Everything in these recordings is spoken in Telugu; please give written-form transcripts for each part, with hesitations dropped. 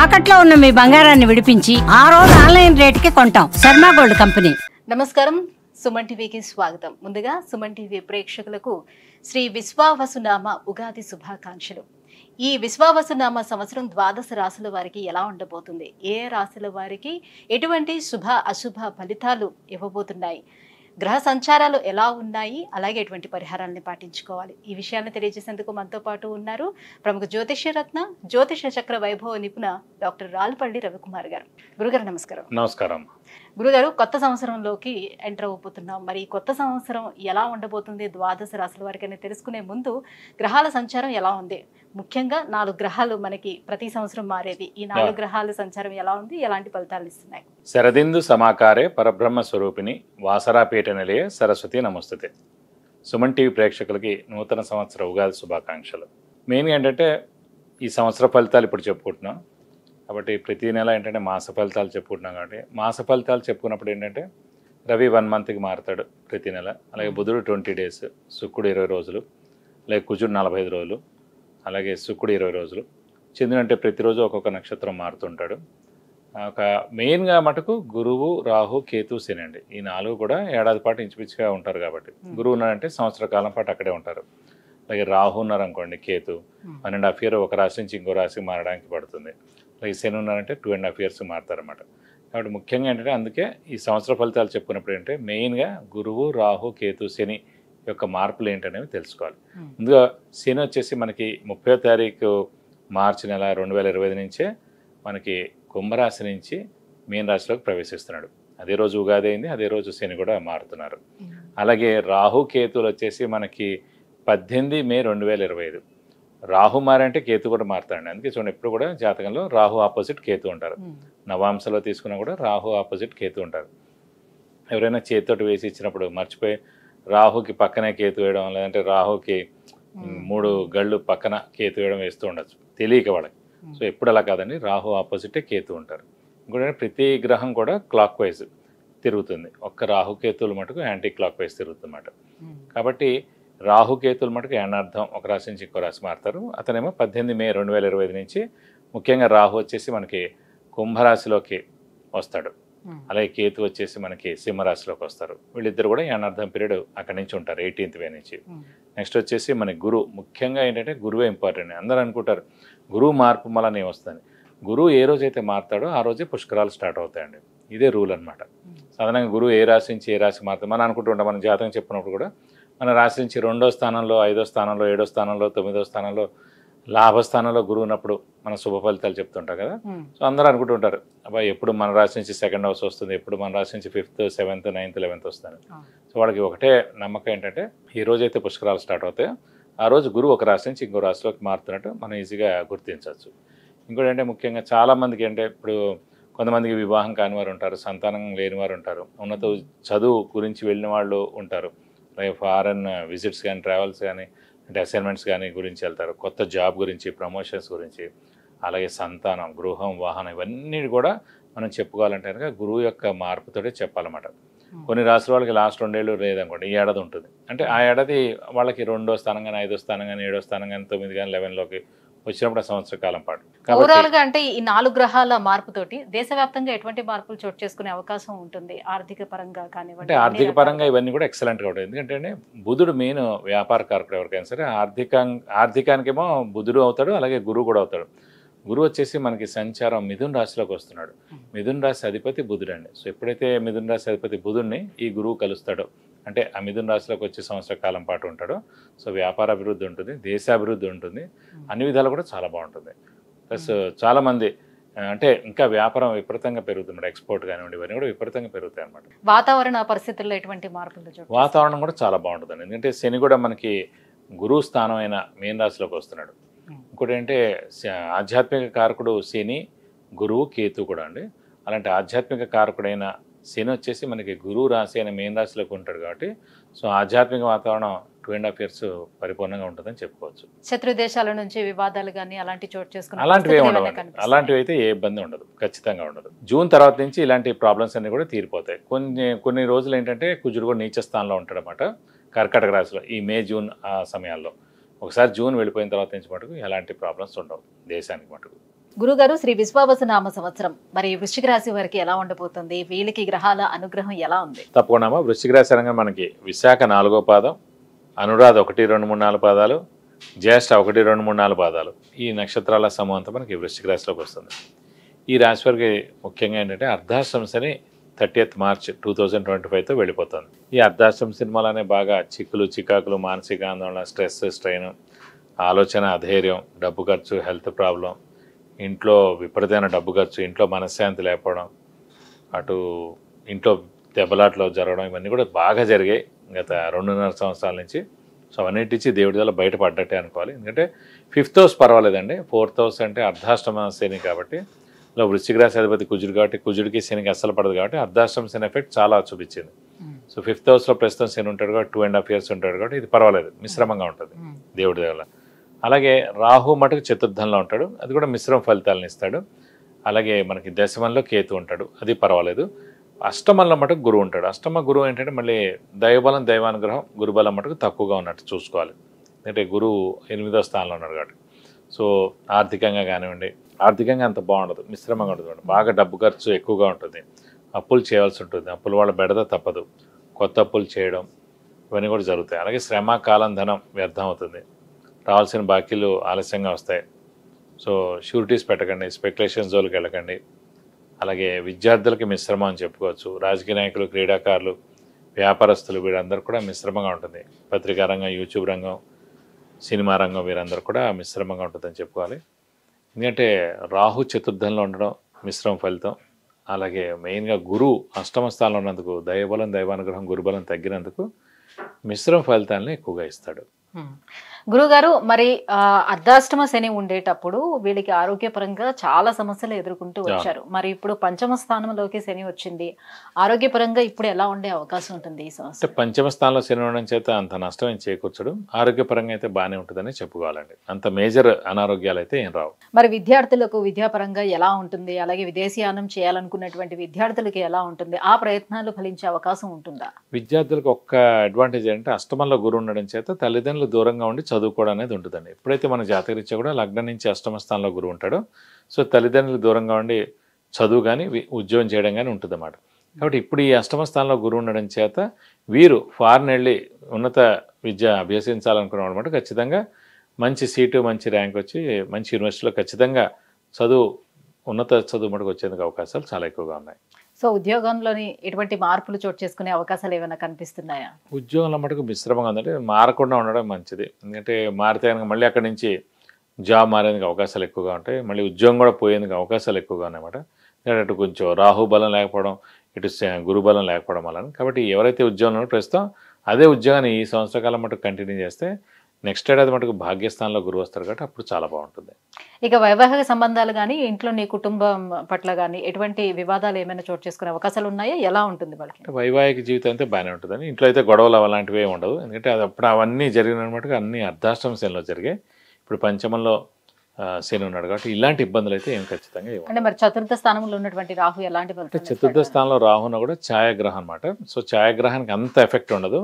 తాకట్లో ఉన్న మీ బంగారాన్ని విడిపించి ఆ రోజు ఆన్లైన్ రేటుకి కొంటాం. Sharma gold company. నమస్కారం, సుమన్ టీవీకి స్వాగతం. ముందుగా సుమన్ టీవీ ప్రేక్షకులకు శ్రీ విశ్వావసునామ ఉగాది శుభాకాంక్షలు. ఈ విశ్వావసునామ సంవత్సరం ద్వాదశ రాశుల వారికి ఎలా ఉండబోతుంది, ఏ రాశుల వారికి ఎటువంటి శుభ అశుభ ఫలితాలు ఇవ్వబోతున్నాయి, గ్రహ సంచారాలు ఎలా ఉన్నాయి, అలాగే ఎటువంటి పరిహారాలను పాటించుకోవాలి, ఈ విషయాన్ని తెలియజేసేందుకు మనతో పాటు ఉన్నారు ప్రముఖ జ్యోతిష్య రత్న జ్యోతిష చక్ర వైభవ నిపుణ డాక్టర్ రాల్పల్లి రవికుమార్ గారు. గురుగారు నమస్కారం. నమస్కారం. గురుగారు, కొత్త సంవత్సరంలోకి ఎంటర్ అవ్వబోతున్నాం. మరి కొత్త సంవత్సరం ఎలా ఉండబోతుంది ద్వాదశ రాశుల వారికి అని తెలుసుకునే ముందు గ్రహాల సంచారం ఎలా ఉంది, ముఖ్యంగా 4 గ్రహాలు మనకి ప్రతి సంవత్సరం మారేది, ఈ 4 గ్రహాల సంచారం ఎలా ఉంది, ఎలాంటి ఫలితాలు ఇస్తున్నాయి? శరదిందు సమాకారే పరబ్రహ్మ స్వరూపిణి వాసరాపీఠ నిలయ సరస్వతి నమస్తుతే. సుమన్ టీవీ ప్రేక్షకులకి నూతన సంవత్సర ఉగాది శుభాకాంక్షలు. మెయిన్గా ఏంటంటే ఈ సంవత్సర ఫలితాలు ఇప్పుడు చెప్పుకుంటున్నాం కాబట్టి ప్రతి నెల ఏంటంటే మాస ఫలితాలు చెప్పుకుంటున్నాం కాబట్టి మాస ఫలితాలు చెప్పుకున్నప్పుడు ఏంటంటే రవి 1 మంత్కి మారుతాడు ప్రతి నెల, అలాగే బుధుడు 20 డేస్, శుక్రుడు 20 రోజులు, అలాగే కుజుడు 45 రోజులు, అలాగే శుక్రుడు 20 రోజులు, చంద్రుడు అంటే ప్రతిరోజు ఒక్కొక్క నక్షత్రం మారుతుంటాడు. ఒక మెయిన్గా మటుకు గురువు, రాహు, కేతు, శని అండి. ఈ 4 కూడా ఏడాది పాటు ఇంచుమించుగా ఉంటారు కాబట్టి గురువు ఉన్నారంటే సంవత్సర కాలం పాటు అక్కడే ఉంటారు. అలాగే రాహు ఉన్నారనుకోండి, కేతు 1.5 ఇయర్ ఒక రాశి నుంచి ఇంకో రాశికి మారడానికి పడుతుంది. అలాగే శని ఉన్నారంటే 2.5 ఇయర్స్ మారుతారన్నమాట. కాబట్టి ముఖ్యంగా ఏంటంటే అందుకే ఈ సంవత్సర ఫలితాలు చెప్పుకున్నప్పుడు ఏంటంటే మెయిన్గా గురువు, రాహు, కేతు, శని యొక్క మార్పులు ఏంటనేవి తెలుసుకోవాలి. ముందుగా శని వచ్చేసి మనకి 30వ తారీఖు మార్చి నెల 2025 నుంచే మనకి కుంభరాశి నుంచి మీన రాశిలోకి ప్రవేశిస్తున్నాడు. అదే రోజు ఉగాది అయింది, అదే రోజు శని కూడా మారుతున్నారు. అలాగే రాహు, కేతులు వచ్చేసి మనకి 18 మే 2025. రాహు మారంటే కేతు కూడా మారుతాడండి. అందుకే చూడండి ఎప్పుడు కూడా జాతకంలో రాహు ఆపోజిట్ కేతు ఉంటారు. నవాంశలో తీసుకున్నా కూడా రాహు ఆపోజిట్ కేతు ఉంటారు. ఎవరైనా చేతితోటి వేసి ఇచ్చినప్పుడు మర్చిపోయి రాహుకి పక్కనే కేతు వేయడం, లేదంటే రాహుకి 3 గళ్ళు పక్కన కేతు వేయడం వేస్తూ ఉండొచ్చు తెలియక వాళ్ళకి. సో ఎప్పుడు అలా కాదండి, రాహు ఆపోజిటే కేతు ఉంటారు. ఇంకోటి ప్రతి గ్రహం కూడా క్లాక్ వైజ్ తిరుగుతుంది, ఒక్క రాహుకేతువులు మటుకు యాంటీ క్లాక్ వైజ్ తిరుగుతుందన్నమాట. కాబట్టి రాహుకేతువులు మటుకు ఏనార్థం ఒక రాశి నుంచి ఇంకో రాశి మారుతారు. అతనేమో 18 మే 2025 నుంచి ముఖ్యంగా రాహు వచ్చేసి మనకి కుంభరాశిలోకి వస్తాడు, అలాగే కేతు వచ్చేసి మనకి సింహరాశిలోకి వస్తారు. వీళ్ళిద్దరు కూడా ఏనార్థం పీరియడ్ అక్కడి నుంచి ఉంటారు 18th మే నుంచి. నెక్స్ట్ వచ్చేసి మన గురువు, ముఖ్యంగా ఏంటంటే గురువే ఇంపార్టెంట్. అందరూ అనుకుంటారు గురువు మార్పు మళ్ళీ వస్తుంది. గురువు ఏ రోజైతే మారుతాడో ఆ రోజే పుష్కరాలు స్టార్ట్ అవుతాయండి. ఇదే రూల్ అనమాట. సాధారణంగా గురువు ఏ రాశి నుంచి ఏ రాశి మారుతాడు మనం అనుకుంటుంటాం. మన జాతకం చెప్పినప్పుడు కూడా మన రాశి నుంచి 2వ స్థానంలో, 5వ స్థానంలో, 7వ స్థానంలో, 9వ స్థానంలో, లాభస్థానంలో గురువు ఉన్నప్పుడు మన శుభ ఫలితాలు చెప్తుంటాం కదా. సో అందరూ అనుకుంటుంటారు అబ్బాయి ఎప్పుడు మన రాశి నుంచి 2nd హౌస్ వస్తుంది, ఎప్పుడు మన రాశి నుంచి 5th, 7th, 9th, 11th వస్తుంది. సో వాళ్ళకి ఒకటే నమ్మకం ఏంటంటే ఈ రోజైతే పుష్కరాలు స్టార్ట్ అవుతాయో ఆ రోజు గురువు ఒక రాశి నుంచి ఇంకో రాశిలోకి మారుతున్నట్టు మనం ఈజీగా గుర్తించవచ్చు. ఇంకోటి అంటే ముఖ్యంగా చాలామందికి అంటే ఇప్పుడు కొంతమందికి వివాహం కాని వారు ఉంటారు, సంతానం లేని వారు ఉంటారు, ఉన్నత చదువు గురించి వెళ్ళిన వాళ్ళు ఉంటారు, అలాగే ఫారెన్ విజిట్స్ కానీ, ట్రావెల్స్ కానీ, అంటే అసైన్మెంట్స్ కానీ గురించి వెళ్తారు, కొత్త జాబ్ గురించి, ప్రమోషన్స్ గురించి, అలాగే సంతానం, గృహం, వాహనం ఇవన్నీ కూడా మనం చెప్పుకోవాలంటే కనుక గురువు యొక్క మార్పుతోటే చెప్పాలన్నమాట. కొన్ని రాష్ట్రాల వాళ్ళకి లాస్ట్ 2 ఏళ్ళు లేదనుకోండి, ఈ ఏడాది ఉంటుంది అంటే ఆ ఏడాది వాళ్ళకి 2వ స్థానం కానీ, 5వ స్థానం కానీ, 7వ స్థానం కానీ, 9 కానీ, 11లోకి వచ్చినప్పుడు ఆ సంవత్సర కాలం పాటు. ఓవరాల్ గా అంటే ఈ 4 గ్రహాల మార్పుతోటి దేశవ్యాప్తంగా ఎటువంటి మార్పులు చోటు చేసుకునే అవకాశం ఉంటుంది? ఆర్థిక పరంగా కానివ్వండి, అంటే ఆర్థిక పరంగా ఇవన్నీ కూడా ఎక్సలెంట్గా ఉంటుంది. ఎందుకంటే బుధుడు మెయిన్ వ్యాపార కారకుడు ఎవరికైనా సరే. ఆర్థికానికేమో బుధుడు అవుతాడు, అలాగే గురువు కూడా అవుతాడు. గురువు వచ్చేసి మనకి సంచారం మిథున రాశిలోకి వస్తున్నాడు. మిథున రాశి అధిపతి బుధుడు అండి. సో ఎప్పుడైతే మిథున రాశి అధిపతి బుధుడిని ఈ గురువు కలుస్తాడో అంటే ఆ మిథున రాశిలోకి వచ్చే సంవత్సర కాలం పాటు ఉంటాడో సో వ్యాపార అభివృద్ధి ఉంటుంది, దేశాభివృద్ధి ఉంటుంది, అన్ని విధాలు కూడా చాలా బాగుంటుంది. ప్లస్ చాలామంది అంటే ఇంకా వ్యాపారం విపరీతంగా పెరుగుతుంది, ఎక్స్పోర్ట్ కానివ్వండి ఇవన్నీ కూడా విపరీతంగా పెరుగుతాయి అనమాట. వాతావరణ పరిస్థితుల్లో ఎటువంటి మార్పులు? వాతావరణం కూడా చాలా బాగుంటుందండి. ఎందుకంటే శని కూడా మనకి గురువు స్థానం అయిన మీన రాశిలోకి వస్తున్నాడు. ఇంకోటి ఏంటంటే ఆధ్యాత్మిక కారకుడు శని, గురువు, కేతు కూడా అండి. అలాంటి ఆధ్యాత్మిక కారకుడైన శని వచ్చేసి మనకి గురువు రాశి అయిన మీన రాశిలోకి ఉంటాడు కాబట్టి సో ఆధ్యాత్మిక వాతావరణం 2.5 ఇయర్స్ పరిపూర్ణంగా ఉంటుందని చెప్పుకోవచ్చు. శత్రు దేశాల నుంచి వివాదాలు కానీ అలాంటి చోటు చేసుకుని అలాంటివి అయితే ఏ ఇబ్బంది ఉండదు, ఖచ్చితంగా ఉండదు. జూన్ తర్వాత నుంచి ఇలాంటి ప్రాబ్లమ్స్ అన్ని కూడా తీరిపోతాయి. కొన్ని రోజులు ఏంటంటే కుజుడు కూడా నీచ స్థానంలో ఉంటాడు అన్నమాట కర్కాటక రాశిలో ఈ మే, జూన్ ఆ సమయాల్లో. ఒకసారి జూన్ వెళ్ళిపోయిన తర్వాత నుంచి మటుకు ఎలాంటి ప్రాబ్లమ్స్ ఉండవు దేశానికి మటుకు. గురుగారు, శ్రీ విశ్వావసు నామ సంవత్సరం మరి వృశ్చిక రాశి వారికి ఎలా ఉండబోతుంది? వీళ్ళకి గ్రహాల అనుగ్రహం ఎలా ఉంది? తప్పకుండా వృశ్చిక రాశి అనగా మనకి విశాఖ 4వ పాదం, అనురాధ 1, 2, 3, 4 పాదాలు, జ్యేష్ఠ 1, 2, 3, 4 పాదాలు, ఈ నక్షత్రాల సమూహంతో మనకి వృశ్చిక రాశిలోకి వస్తుంది. ఈ రాశి వారికి ముఖ్యంగా ఏంటంటే అర్ధాష్టమ శని 30th March 2025తో వెళ్ళిపోతుంది. ఈ అర్ధాష్టమ సినిమాలనే బాగా చిక్కులు చికాకులు, మానసిక ఆందోళన, స్ట్రెస్, స్ట్రెయిన్, ఆలోచన అధైర్యం, డబ్బు ఖర్చు, హెల్త్ ప్రాబ్లం, ఇంట్లో విపరీతమైన డబ్బు ఖర్చు, ఇంట్లో మనశ్శాంతి లేకపోవడం, అటు ఇంట్లో దెబ్బలాట్లు జరగడం, ఇవన్నీ కూడా బాగా జరిగాయి గత 2.5 సంవత్సరాల నుంచి. సో అవన్నిటి నుంచి దేవుడి వల్ల బయటపడ్డట్టే అనుకోవాలి. ఎందుకంటే 5th house పర్వాలేదండి, 4th house అంటే అర్ధాష్టమ శని కాబట్టి, ఇలా వృశ్చిక రాశి అధిపతి కుజుడు కాబట్టి కుజుడికి శనికి అస్సలు పడదు కాబట్టి అర్ధాష్టమ శని ఎఫెక్ట్ చాలా చూపించింది. సో 5th హౌస్లో ప్రస్తుతం శని ఉంటాడు కాబట్టి 2.5 years ఉంటాడు కాబట్టి ఇది పర్వాలేదు, మిశ్రమంగా ఉంటుంది దేవుడి వల్ల. అలాగే రాహు మటుకు చతుర్థంలో ఉంటాడు, అది కూడా మిశ్రమ ఫలితాలను ఇస్తాడు. అలాగే మనకి దశమంలో కేతు ఉంటాడు, అది పర్వాలేదు. అష్టమంలో మటుకు గురువు ఉంటాడు. అష్టమ గురువు ఏంటంటే మళ్ళీ దైవబలం, దైవానుగ్రహం, గురుబలం మటుకు తక్కువగా ఉన్నట్టు చూసుకోవాలి. ఎందుకంటే గురువు 8వ స్థానంలో ఉన్నాడు కాబట్టి. సో ఆర్థికంగా కానివ్వండి, ఆర్థికంగా అంత బాగుండదు, మిశ్రమంగా ఉంటుంది. బాగా డబ్బు ఖర్చు ఎక్కువగా ఉంటుంది, అప్పులు చేయాల్సి ఉంటుంది, అప్పుల వాళ్ళ బెడద తప్పదు, కొత్త అప్పులు చేయడం ఇవన్నీ కూడా జరుగుతాయి. అలాగే శ్రమ, కాలం, ధనం వ్యర్థం అవుతుంది, రావాల్సిన బాకీలు ఆలస్యంగా వస్తాయి. సో షూరిటీస్ పెట్టకండి, స్పెక్యులేషన్ జోలికి వెళ్ళకండి. అలాగే విద్యార్థులకి మిశ్రమం అని చెప్పుకోవచ్చు. రాజకీయ నాయకులు, క్రీడాకారులు, వ్యాపారస్తులు వీరందరూ కూడా మిశ్రమంగా ఉంటుంది. పత్రికా రంగం, యూట్యూబ్ రంగం, సినిమా రంగం వీరందరూ కూడా మిశ్రమంగా ఉంటుందని చెప్పుకోవాలి. ఎందుకంటే రాహు చతుర్థంలో ఉండడం మిశ్రమ ఫలితం. అలాగే మెయిన్గా గురువు అష్టమ స్థానంలో ఉన్నందుకు దైవబలం, దైవానుగ్రహం, గురుబలం తగ్గినందుకు మిశ్రమ ఫలితాలను ఎక్కువగా ఇస్తాడు. గురుగారు, మరి అర్ధాష్టమ శని ఉండేటప్పుడు వీళ్ళకి ఆరోగ్యపరంగా చాలా సమస్యలు ఎదుర్కొంటూ వచ్చారు. మరి ఇప్పుడు పంచమ స్థానంలోకి శని వచ్చింది, ఆరోగ్యపరంగా ఇప్పుడు ఎలా ఉండే అవకాశం ఉంటుంది ఈ సంవత్సరం? అంటే పంచమ స్థానంలో శని ఉండడం చేత అంత నష్టం ఏం చేకూర్చడు, ఆరోగ్యపరంగా అయితే బాగానే ఉంటుందని చెప్పుకోవాలండి. అంత మేజర్ అనారోగ్యాలు అయితే ఏం రావు. మరి విద్యార్థులకు విద్యాపరంగా ఎలా ఉంటుంది? అలాగే విదేశీయానం చేయాలనుకున్నటువంటి విద్యార్థులకి ఎలా ఉంటుంది? ఆ ప్రయత్నాలు ఫలించే అవకాశం ఉంటుందా? విద్యార్థులకు ఒక్క అడ్వాంటేజ్ అంటే అష్టమంలో గురువు ఉండడం చేత తల్లిదండ్రులు దూరంగా ఉండి చదువుకోవడం అనేది ఉంటుందండి. ఎప్పుడైతే మన జాతకరీత్యా కూడా లగ్నం నుంచి అష్టమ స్థానంలో గురువు ఉంటాడో, సో తల్లిదండ్రులు దూరంగా ఉండి చదువు కానీ ఉద్యోగం చేయడం కానీ ఉంటుంది అన్నమాట. కాబట్టి ఇప్పుడు ఈ అష్టమ స్థానంలో గురువు ఉండడం చేత వీరు ఫారెన్ వెళ్ళి ఉన్నత విద్య అభ్యసించాలనుకున్నాం అనమాట. ఖచ్చితంగా మంచి సీటు, మంచి ర్యాంక్ వచ్చి మంచి యూనివర్సిటీలో ఖచ్చితంగా ఉన్నత చదువు మటుకు వచ్చేందుకు అవకాశాలు చాలా ఎక్కువగా ఉన్నాయి. సో ఉద్యోగంలోని ఎటువంటి మార్పులు చోటు చేసుకునే అవకాశాలు ఏమైనా కనిపిస్తున్నాయా? ఉద్యోగంలో మటుకు మిశ్రమంగా ఉందంటే మారకుండా ఉండడం మంచిది. ఎందుకంటే మారితే కనుక మళ్ళీ అక్కడి నుంచి జాబ్ మారేందుకు అవకాశాలు ఎక్కువగా ఉంటాయి, మళ్ళీ ఉద్యోగం కూడా పోయేందుకు అవకాశాలు ఎక్కువగా ఉన్నాయన్నమాట. ఎందుకంటే అటు కొంచెం రాహు బలం లేకపోవడం, ఇటు గురుబలం లేకపోవడం వల్ల. కాబట్టి ఎవరైతే ఉద్యోగంలో ప్రస్తుతం అదే ఉద్యోగాన్ని ఈ సంవత్సర కాలం మటుకు కంటిన్యూ చేస్తే నెక్స్ట్ ఏడాది మటుకు భాగ్యస్థానంలో గురువు వస్తారు కాబట్టి అప్పుడు చాలా బాగుంటుంది. ఇక వైవాహిక సంబంధాలు కానీ, ఇంట్లో నీ కుటుంబం పట్ల కానీ ఎటువంటి వివాదాలు ఏమైనా చోటు చేసుకునే అవకాశాలు ఉన్నాయా? ఎలా ఉంటుంది వాళ్ళకి? వైవాహిక జీవితం అయితే బాగానే ఉంటుందని, ఇంట్లో అయితే గొడవలు అలాంటివి ఏమి ఉండవు. ఎందుకంటే అది అప్పుడు అవన్నీ జరిగినట్టుగా అన్ని అర్ధాష్టమ శనిలో జరిగాయి. ఇప్పుడు పంచమంలో శని ఉన్నాడు కాబట్టి ఇలాంటి ఇబ్బందులు అయితే ఏం ఖచ్చితంగా ఏమి. అంటే మరి చతుర్థ స్థానంలో ఉన్నటువంటి రాహు ఎలాంటి అంటే చతుర్థ స్థానంలో రాహున కూడా ఛాయాగ్రహం అనమాట. సో ఛాయాగ్రహానికి అంత ఎఫెక్ట్ ఉండదు.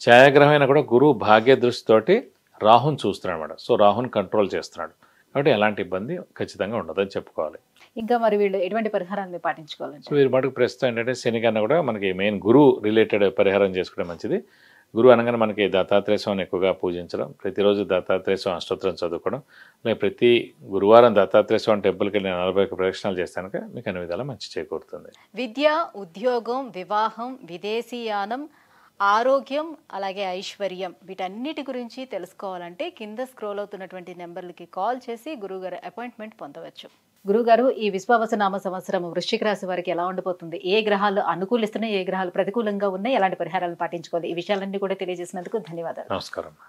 ఛాయాగ్రహం అయినా కూడా గురువు భాగ్య దృష్టితోటి రాహుని చూస్తున్నాడు అనమాట. సో రాహుని కంట్రోల్ చేస్తున్నాడు కాబట్టి ఎలాంటి ఇబ్బంది ఖచ్చితంగా ఉండదని చెప్పుకోవాలి. ఇంకా మరి వీళ్ళు ఎటువంటి పరిహారాన్ని పాటించుకోవాలి? సో వీరి మటుకు ప్రస్తుతం ఏంటంటే శని కన్నా కూడా మనకి మెయిన్ గురువు రిలేటెడ్ పరిహారం చేసుకుంటే మంచిది. గురువు అనగానే మనకి దత్తాత్రేయ స్వామిని ఎక్కువగా పూజించడం, ప్రతిరోజు దత్తాత్రేయ స్వామి అష్టోత్తరం చదువుకోవడం, అలాగే ప్రతి గురువారం దత్తాత్రేయ స్వామి టెంపుల్కి వెళ్ళి 41 ప్రదక్షిణాలు చేస్తాను మీకు అన్ని విధాలా మంచి చేకూరుతుంది. విద్య, ఉద్యోగం, వివాహం, విదేశీయానం, ఆరోగ్యం, అలాగే ఐశ్వర్యం వీటన్నిటి గురించి తెలుసుకోవాలంటే కింద స్క్రోల్ అవుతున్నటువంటి నెంబర్లకి కాల్ చేసి గురువుగారు అపాయింట్మెంట్ పొందవచ్చు. గురుగారు, ఈ విశ్వావసు నామ సంవత్సరం వృశ్చిక రాశి వారికి ఎలా ఉండబోతుంది? ఏ గ్రహాలు అనుకూలిస్తున్నాయి, ఏ గ్రహాలు ప్రతికూలంగా ఉన్నాయి, ఎలాంటి పరిహారాలను పాటించుకోవాలి? ఈ విషయాలన్నీ కూడా తెలియజేసినందుకు ధన్యవాదాలు. నమస్కారం.